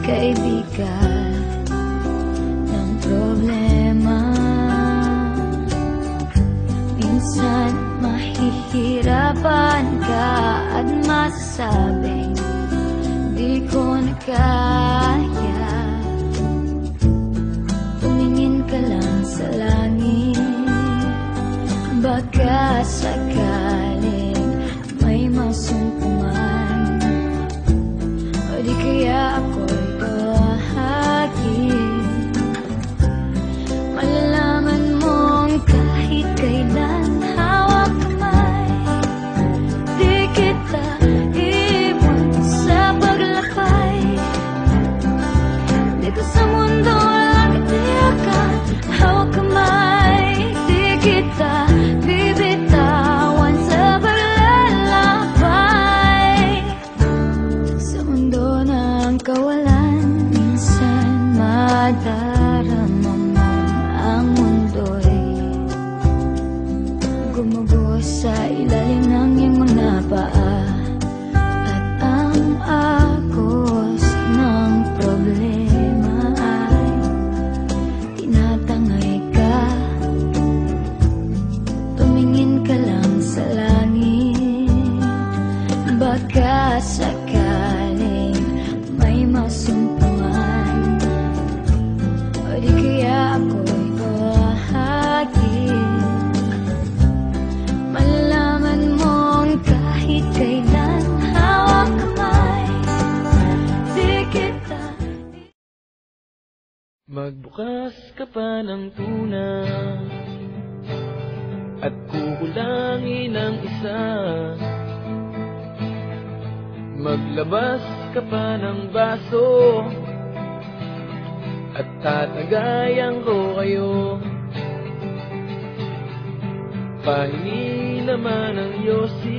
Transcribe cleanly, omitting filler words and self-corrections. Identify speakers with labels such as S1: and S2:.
S1: kaibigan ng problema. Minsan mahihirapan ka at masasabing di ko na kaya. Tumingin ka lang sa langit, baka sakaling may masumpuman, o di kaya ako'y bahagin. Malalaman mong kahit kailan hawak kamay, di kita iwan sa paglakbay. Dito sa mundo walang katiyakan, hawak kamay, di kita bibitawan sa paglalakbay. Sa mundo ng kawalan, minsan madarama mo ang mundo'y gumugo sa ilalim ng iyong mga paa, at ang agos ng problema ay tinatangay ka. Tumingin ka lang sa langit, baka sakaling may masumpungan, o di kaya ako'y bahagin. Malalaman mong kahit kailan hawak kamay, di kita.
S2: Magbukas ka pa ng tuna at kukulangin ang isa. Maglabas ka pa ng baso at tatagayan ko kayo. Pahingi naman ang yosi.